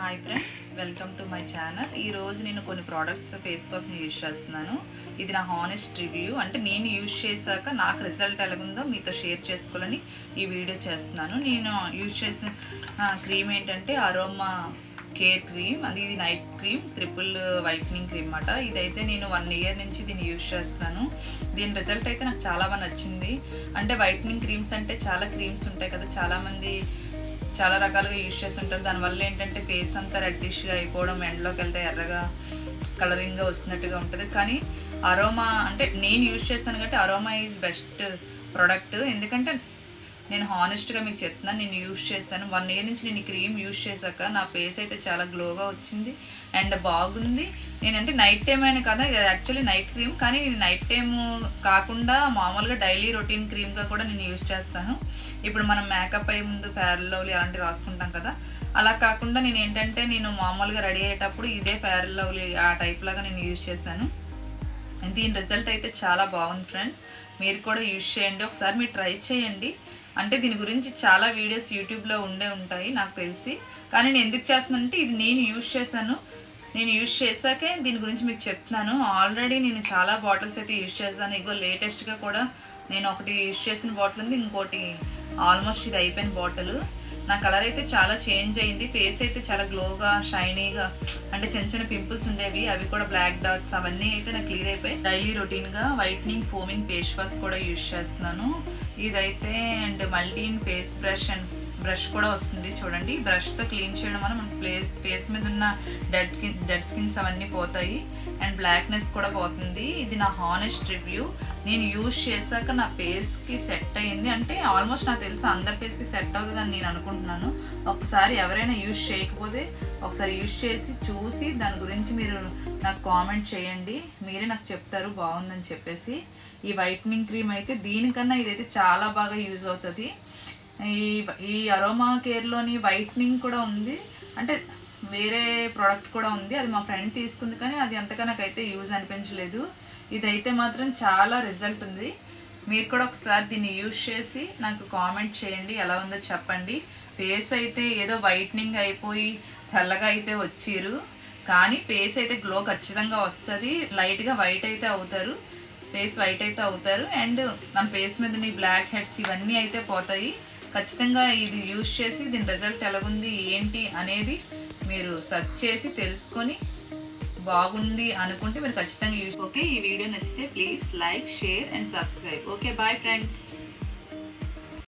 Hi friends, welcome to my channel. ఈరోజు నేను కొన్ని ప్రోడక్ట్స్ ఫేస్ కోసం యూజ్ చేస్తున్నాను. ఇది నా హానెస్ట్ రివ్యూ. అంటే నేను యూజ్ చేశాక నాకు రిజల్ట్ ఎలాగుందో మీతో షేర్ చేసుకోవాలని ఈ వీడియో చేస్తున్నాను. నేను యూజ్ చేసిన క్రీమ్ ఏంటంటే అరోమా కేర్ క్రీమ్. ఇది night cream, triple whitening cream అన్నమాట. ఇదైతే నేను 1 year నుంచి దీన్ని యూజ్ చేస్తున్నాను. దీని రిజల్ట్ అయితే నాకు చాలా బాగా నచ్చింది. అంటే వైట్నింగ్ క్రీమ్స్ అంటే చాలా క్రీమ్స్ ఉంటాయి కదా, చాలామంది చాలా రకాలుగా యూజ్ చేస్తుంటారు. దానివల్ల ఏంటంటే ఫేస్ అంతా రెడ్డిష్గా అయిపోవడం, ఎండలోకి వెళ్తే ఎర్రగా కలరింగ్గా వస్తున్నట్టుగా ఉంటుంది. కానీ అరోమా అంటే నేను యూజ్ చేస్తాను కాబట్టి అరోమా ఈజ్ బెస్ట్ ప్రోడక్ట్. ఎందుకంటే నేను హానెస్ట్గా మీకు చెప్తున్నాను, నేను యూజ్ చేశాను. 1 year నుంచి నేను ఈ క్రీమ్ యూజ్ చేశాక నా ఫేస్ అయితే చాలా గ్లోగా వచ్చింది అండ్ బాగుంది. నేనంటే నైట్ టైం అయినా కదా, ఇది యాక్చువల్లీ నైట్ క్రీమ్, కానీ నేను నైట్ టైం కాకుండా మామూలుగా డైలీ రొటీన్ క్రీమ్గా కూడా నేను యూజ్ చేస్తాను. ఇప్పుడు మనం మేకప్ అయ్యే ముందు ఫేర్ అండ్ లవ్లీ అలాంటివి రాసుకుంటాం కదా, అలా కాకుండా నేను ఏంటంటే నేను మామూలుగా రెడీ అయ్యేటప్పుడు ఇదే ఫేర్ అండ్ లవ్లీ ఆ టైప్ లాగా నేను యూజ్ చేశాను. దీని రిజల్ట్ అయితే చాలా బాగుంది ఫ్రెండ్స్. మీరు కూడా యూజ్ చేయండి, ఒకసారి మీరు ట్రై చేయండి. అంటే దీని గురించి చాలా వీడియోస్ యూట్యూబ్లో ఉంటాయి నాకు తెలిసి. కానీ నేను ఎందుకు చేస్తున్నానంటే ఇది నేను యూజ్ చేశాను. నేను యూజ్ చేశాకే దీని గురించి మీకు చెప్తున్నాను. ఆల్రెడీ నేను చాలా బాటిల్స్ అయితే యూజ్ చేశాను. ఇగో లేటెస్ట్గా కూడా నేను ఒకటి యూజ్ చేసిన బాటిల్ ఉంది, ఇంకోటి ఆల్మోస్ట్ ఇది అయిపోయిన బాటిల్. నా కలర్ అయితే చాలా చేంజ్ అయింది. ఫేస్ అయితే చాలా గ్లోగా, షైనీగా, అంటే చిన్న చిన్న పింపుల్స్ ఉండేవి అవి కూడా బ్లాక్ డాట్స్ అవన్నీ అయితే నాకు క్లియర్ అయిపోయి. డైలీ రొటీన్గా వైట్నింగ్ ఫోమింగ్ ఫేస్ వాష్ కూడా యూజ్ చేస్తున్నాను. ఇదైతే అండ్ మల్టీన్ ఫేస్ బ్రష్ అండ్ బ్రష్ కూడా వస్తుంది చూడండి. బ్రష్తో క్లీన్ చేయడం వల్ల మన ఫేస్ మీద ఉన్న డెడ్ స్కిన్స్ అవన్నీ పోతాయి అండ్ బ్లాక్నెస్ కూడా పోతుంది. ఇది నా హానెస్ట్ రివ్యూ. నేను యూజ్ చేశాక నా ఫేస్కి సెట్ అయ్యింది. అంటే ఆల్మోస్ట్ నాకు తెలుసు అందరి ఫేస్కి సెట్ అవుతుందని నేను అనుకుంటున్నాను. ఒకసారి ఎవరైనా యూజ్ చేయకపోతే ఒకసారి యూజ్ చేసి చూసి దాని గురించి మీరు నాకు కామెంట్ చేయండి. మీరే నాకు చెప్తారు బాగుందని చెప్పేసి. ఈ వైట్నింగ్ క్రీమ్ అయితే దీనికన్నా ఇదైతే చాలా బాగా యూజ్ అవుతుంది. ఈ అరోమా కేర్లోని వైట్నింగ్ కూడా ఉంది, అంటే వేరే ప్రోడక్ట్ కూడా ఉంది. అది మా ఫ్రెండ్ తీసుకుంది కానీ అది అంతగా నాకైతే యూజ్ అనిపించలేదు. ఇదైతే మాత్రం చాలా రిజల్ట్ ఉంది. మీరు కూడా ఒకసారి దీన్ని యూజ్ చేసి నాకు కామెంట్ చేయండి, ఎలా ఉందో చెప్పండి. ఫేస్ అయితే ఏదో వైట్నింగ్ అయిపోయి తెల్లగా అయితే వచ్చిరు, కానీ ఫేస్ అయితే గ్లో ఖచ్చితంగా వస్తుంది. లైట్గా వైట్ అయితే అవుతారు, ఫేస్ వైట్ అయితే అవుతారు అండ్ మన ఫేస్ మీద బ్లాక్ హెడ్స్ ఇవన్నీ అయితే పోతాయి. ఖచ్చితంగా ఇది యూజ్ చేసి దీని రిజల్ట్ ఎలాగుంది ఏంటి అనేది మీరు సెర్చ్ చేసి తెలుసుకొని బాగుంది అనుకుంటే మీరు ఖచ్చితంగా యూజ్. ఓకే, ఈ వీడియో నచ్చితే please like, share and subscribe. Okay, bye friends.